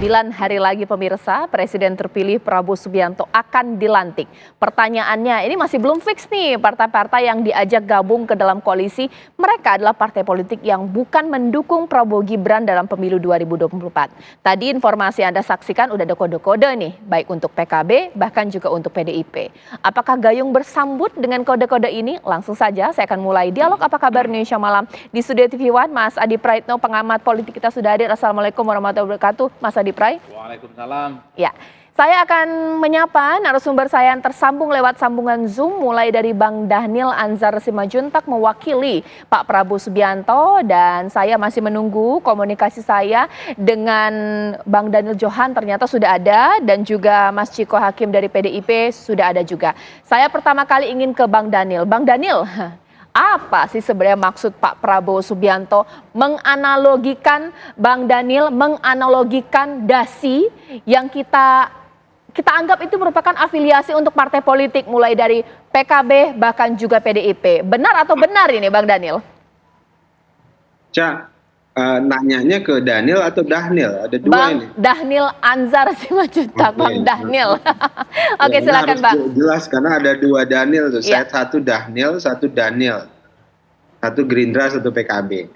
9 hari lagi pemirsa, Presiden terpilih Prabowo Subianto akan dilantik. Pertanyaannya, ini masih belum fix nih partai-partai yang diajak gabung ke dalam koalisi. Mereka adalah partai politik yang bukan mendukung Prabowo Gibran dalam pemilu 2024. Tadi informasi Anda saksikan udah ada kode-kode nih, baik untuk PKB bahkan juga untuk PDIP. Apakah gayung bersambut dengan kode-kode ini? Langsung saja saya akan mulai dialog Apa Kabar Indonesia Malam di Studio TV One. Mas Adi Praitno, pengamat politik kita sudah hadir. Assalamualaikum warahmatullahi wabarakatuh, Mas Adi Prai. Waalaikumsalam. Ya, saya akan menyapa narasumber saya yang tersambung lewat sambungan Zoom, mulai dari Bang Dhanil Anzar Simajuntak mewakili Pak Prabowo Subianto, dan saya masih menunggu komunikasi saya dengan Bang Daniel Johan ternyata sudah ada, dan juga Mas Ciko Hakim dari PDIP sudah ada juga. Saya pertama kali ingin ke Bang Daniel. Bang Daniel, apa sih sebenarnya maksud Pak Prabowo Subianto menganalogikan, Bang Daniel, menganalogikan dasi yang kita anggap itu merupakan afiliasi untuk partai politik mulai dari PKB bahkan juga PDIP. Benar atau benar ini Bang Daniel? Cak, nanyanya ke Daniel atau Dahnil? Ada dua Bang ini. Dhanil Anzar Simajuntak, Bang Daniel. Oke, silakan Bang. Jelas karena ada dua Daniel tuh. Iya. Satu Dahnil, satu Daniel. Satu Gerindra, satu PKB.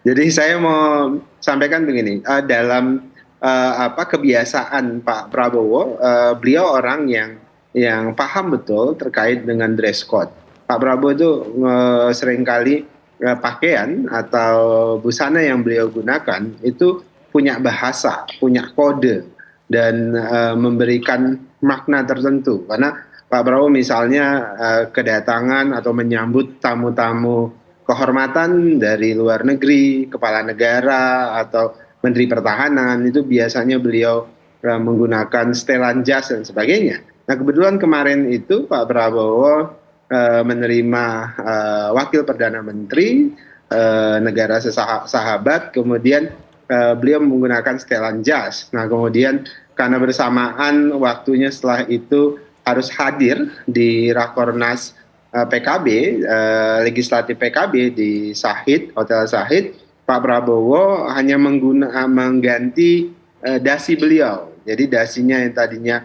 Jadi saya mau sampaikan begini, dalam kebiasaan Pak Prabowo, beliau orang yang paham betul terkait dengan dress code. Pak Prabowo itu seringkali pakaian atau busana yang beliau gunakan itu punya bahasa, punya kode, dan memberikan makna tertentu. Karena Pak Prabowo misalnya kedatangan atau menyambut tamu-tamu kehormatan dari luar negeri, kepala negara atau menteri pertahanan, itu biasanya beliau menggunakan setelan jas dan sebagainya. Nah, kebetulan kemarin itu Pak Prabowo menerima wakil perdana menteri negara sahabat, kemudian beliau menggunakan setelan jas. Nah, kemudian karena bersamaan waktunya setelah itu harus hadir di Rakornas PKB, legislatif PKB di Sahid, Hotel Sahid, Pak Prabowo hanya mengganti dasi beliau. Jadi dasinya yang tadinya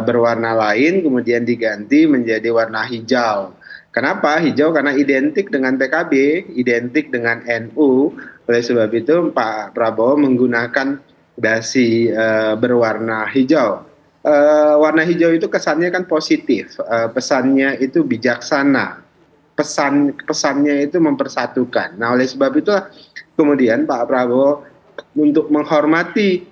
berwarna lain kemudian diganti menjadi warna hijau. Kenapa hijau? Karena identik dengan PKB, identik dengan NU. Oleh sebab itu Pak Prabowo menggunakan dasi berwarna hijau. Warna hijau itu kesannya kan positif, pesannya itu bijaksana, pesannya itu mempersatukan. Nah, oleh sebab itulah kemudian Pak Prabowo untuk menghormati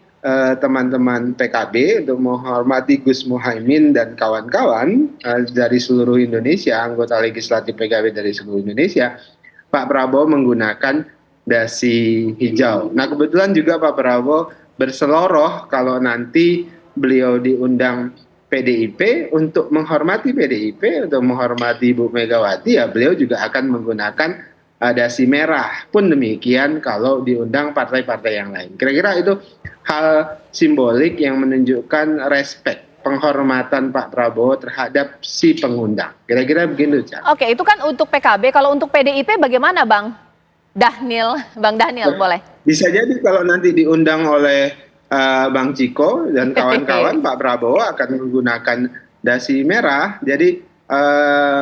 teman-teman PKB, untuk menghormati Gus Muhaimin dan kawan-kawan dari seluruh Indonesia, anggota legislatif PKB dari seluruh Indonesia, Pak Prabowo menggunakan dasi hijau. Nah, kebetulan juga Pak Prabowo berseloroh kalau nanti beliau diundang PDIP untuk menghormati PDIP, untuk menghormati Ibu Megawati, ya beliau juga akan menggunakan dasi merah. Pun demikian kalau diundang partai-partai yang lain. Kira-kira itu hal simbolik yang menunjukkan respect, penghormatan Pak Prabowo terhadap si pengundang. Kira-kira begitu, Cak. Oke, itu kan untuk PKB. Kalau untuk PDIP bagaimana Bang Dhanil? Bang Dhanil, boleh. Bisa jadi kalau nanti diundang oleh Bang Ciko dan kawan-kawan, Pak Prabowo akan menggunakan dasi merah. Jadi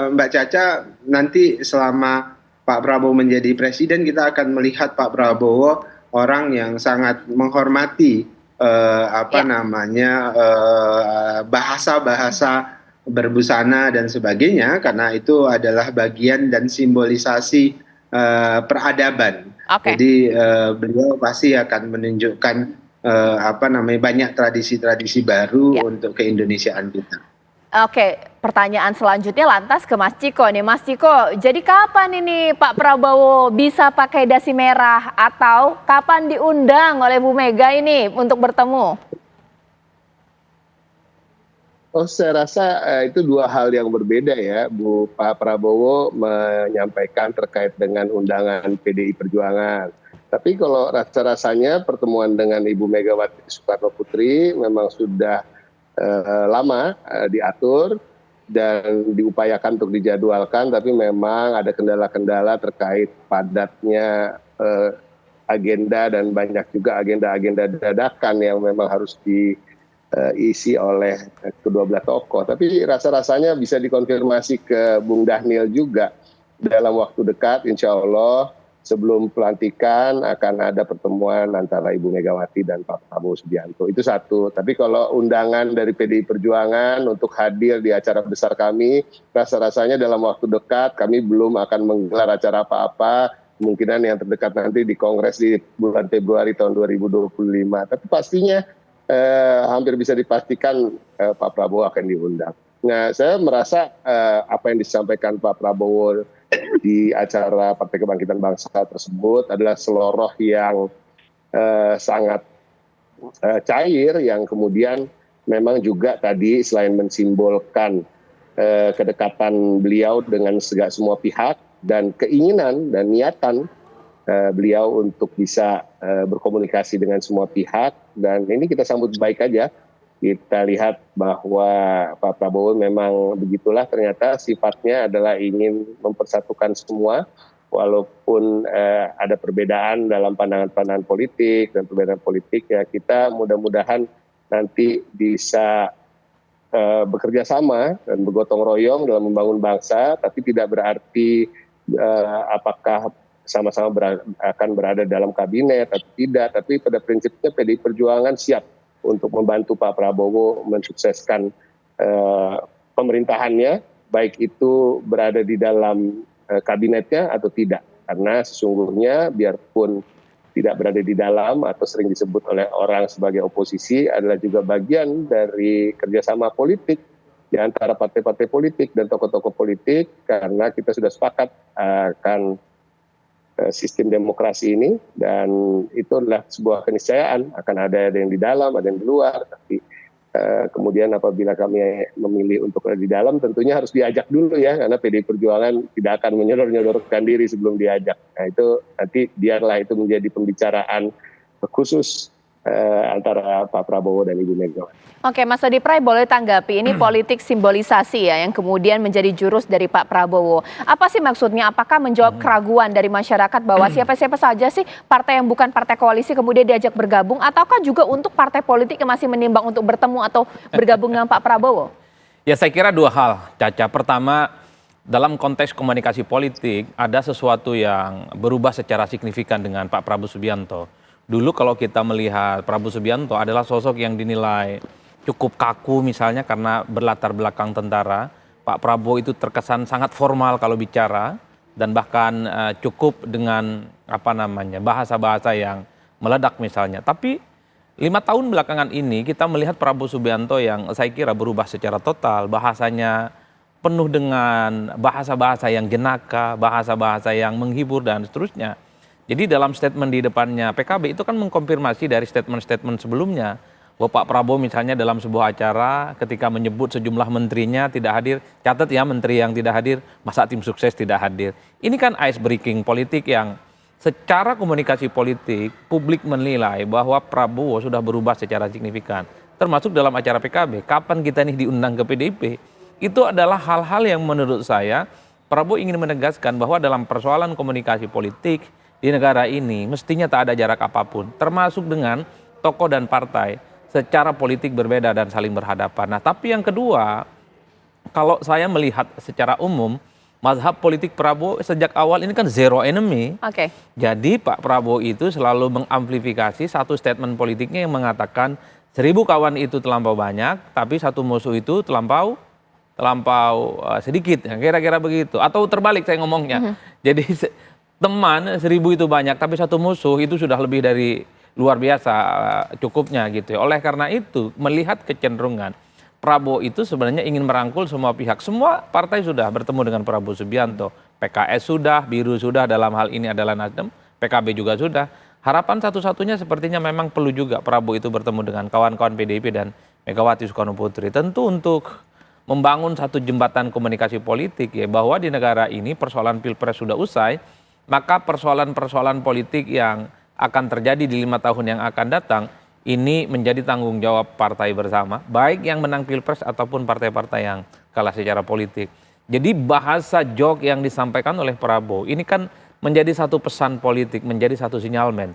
Mbak Caca, nanti selama Pak Prabowo menjadi presiden, kita akan melihat Pak Prabowo orang yang sangat menghormati bahasa-bahasa berbusana dan sebagainya, karena itu adalah bagian dan simbolisasi peradaban. Jadi beliau pasti akan menunjukkan banyak tradisi-tradisi baru untuk keindonesiaan kita. Oke, pertanyaan selanjutnya lantas ke Mas Ciko nih. Mas Ciko, jadi kapan ini Pak Prabowo bisa pakai dasi merah, atau kapan diundang oleh Bu Mega ini untuk bertemu? Oh, saya rasa itu dua hal yang berbeda ya. Pak Prabowo menyampaikan terkait dengan undangan PDI Perjuangan. Tapi kalau rasa-rasanya pertemuan dengan Ibu Megawati Soekarno Putri memang sudah lama diatur dan diupayakan untuk dijadwalkan, tapi memang ada kendala-kendala terkait padatnya agenda dan banyak juga agenda-agenda dadakan yang memang harus diisi oleh kedua belah tokoh. Tapi rasa-rasanya bisa dikonfirmasi ke Bung Dhanil juga dalam waktu dekat, insya Allah sebelum pelantikan akan ada pertemuan antara Ibu Megawati dan Pak Prabowo Subianto. Itu satu. Tapi kalau undangan dari PDI Perjuangan untuk hadir di acara besar kami, rasa-rasanya dalam waktu dekat kami belum akan menggelar acara apa-apa. Kemungkinan yang terdekat nanti di Kongres di bulan Februari tahun 2025. Tapi pastinya hampir bisa dipastikan Pak Prabowo akan diundang. Nah, saya merasa apa yang disampaikan Pak Prabowo di acara Partai Kebangkitan Bangsa tersebut adalah seloroh yang sangat cair, yang kemudian memang juga tadi selain mensimbolkan kedekatan beliau dengan semua pihak dan keinginan dan niatan beliau untuk bisa berkomunikasi dengan semua pihak, dan ini kita sambut baik aja. Kita lihat bahwa Pak Prabowo memang begitulah, ternyata sifatnya adalah ingin mempersatukan semua, walaupun ada perbedaan dalam pandangan-pandangan politik dan perbedaan politik, ya kita mudah-mudahan nanti bisa bekerja sama dan bergotong royong dalam membangun bangsa, tapi tidak berarti apakah sama-sama akan berada dalam kabinet atau tidak, tapi pada prinsipnya PDI Perjuangan siap untuk membantu Pak Prabowo mensukseskan pemerintahannya, baik itu berada di dalam kabinetnya atau tidak. Karena sesungguhnya biarpun tidak berada di dalam atau sering disebut oleh orang sebagai oposisi, adalah juga bagian dari kerjasama politik di antara partai-partai politik dan tokoh-tokoh politik, karena kita sudah sepakat akan sistem demokrasi ini, dan itu adalah sebuah keniscayaan akan ada yang di dalam, ada yang di luar. Tapi kemudian apabila kami memilih untuk ada di dalam, tentunya harus diajak dulu ya, karena PDI Perjuangan tidak akan menyodorkan diri sebelum diajak. Nah itu nanti biarlah itu menjadi pembicaraan khusus antara Pak Prabowo dan Ibu Megawati. Oke, Mas Adi Pray boleh tanggapi, ini politik simbolisasi ya yang kemudian menjadi jurus dari Pak Prabowo. Apa sih maksudnya? Apakah menjawab keraguan dari masyarakat bahwa siapa-siapa saja sih partai yang bukan partai koalisi kemudian diajak bergabung, ataukah juga untuk partai politik yang masih menimbang untuk bertemu atau bergabung dengan Pak Prabowo? Ya, saya kira dua hal, Caca. Pertama, dalam konteks komunikasi politik ada sesuatu yang berubah secara signifikan dengan Pak Prabowo Subianto. Dulu kalau kita melihat Prabowo Subianto adalah sosok yang dinilai cukup kaku misalnya karena berlatar belakang tentara. Pak Prabowo itu terkesan sangat formal kalau bicara, dan bahkan cukup dengan bahasa-bahasa yang meledak misalnya. Tapi 5 tahun belakangan ini kita melihat Prabowo Subianto yang saya kira berubah secara total. Bahasanya penuh dengan bahasa-bahasa yang jenaka, bahasa-bahasa yang menghibur dan seterusnya. Jadi dalam statement di depannya PKB itu kan mengkonfirmasi dari statement-statement sebelumnya, bahwa Pak Prabowo misalnya dalam sebuah acara ketika menyebut sejumlah menterinya tidak hadir, catat ya menteri yang tidak hadir, masa tim sukses tidak hadir. Ini kan ice breaking politik yang secara komunikasi politik publik menilai bahwa Prabowo sudah berubah secara signifikan. Termasuk dalam acara PKB, kapan kita nih diundang ke PDIP, itu adalah hal-hal yang menurut saya Prabowo ingin menegaskan bahwa dalam persoalan komunikasi politik di negara ini mestinya tak ada jarak apapun, termasuk dengan tokoh dan partai secara politik berbeda dan saling berhadapan. Nah, tapi yang kedua, kalau saya melihat secara umum, mazhab politik Prabowo sejak awal ini kan zero enemy. Oke. Jadi Pak Prabowo itu selalu mengamplifikasi satu statement politiknya yang mengatakan 1000 kawan itu terlampau banyak, tapi satu musuh itu terlampau sedikit, kira-kira begitu. Atau terbalik saya ngomongnya. Jadi teman 1000 itu banyak, tapi satu musuh itu sudah lebih dari luar biasa cukupnya gitu ya. Oleh karena itu, melihat kecenderungan Prabowo itu sebenarnya ingin merangkul semua pihak. Semua partai sudah bertemu dengan Prabowo Subianto. PKS sudah, Biru sudah, dalam hal ini adalah Nasdem, PKB juga sudah. Harapan satu-satunya sepertinya memang perlu juga Prabowo itu bertemu dengan kawan-kawan PDIP dan Megawati Soekarno Putri. Tentu untuk membangun satu jembatan komunikasi politik ya, bahwa di negara ini persoalan Pilpres sudah usai, maka persoalan-persoalan politik yang akan terjadi di 5 tahun yang akan datang ini menjadi tanggung jawab partai bersama, baik yang menang Pilpres ataupun partai-partai yang kalah secara politik. Jadi bahasa joke yang disampaikan oleh Prabowo ini kan menjadi satu pesan politik, menjadi satu sinyalmen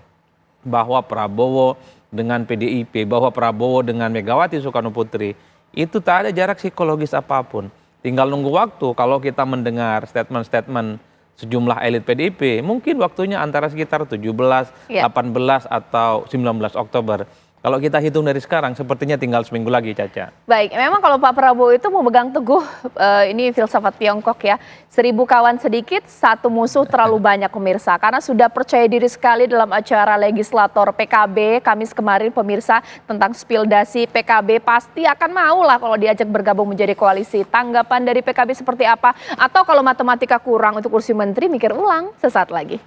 bahwa Prabowo dengan PDIP, bahwa Prabowo dengan Megawati Soekarno Putri itu tak ada jarak psikologis apapun. Tinggal nunggu waktu kalau kita mendengar statement-statement sejumlah elit PDIP, mungkin waktunya antara sekitar 17, 18 atau 19 Oktober. Kalau kita hitung dari sekarang, sepertinya tinggal seminggu lagi, Caca. Baik, memang kalau Pak Prabowo itu memegang teguh, ini filsafat Tiongkok ya, 1000 kawan sedikit, 1 musuh terlalu banyak pemirsa. Karena sudah percaya diri sekali dalam acara legislator PKB, Kamis kemarin pemirsa tentang spildasi PKB, pasti akan mau lah kalau diajak bergabung menjadi koalisi. Tanggapan dari PKB seperti apa? Atau kalau matematika kurang untuk kursi menteri, mikir ulang sesaat lagi.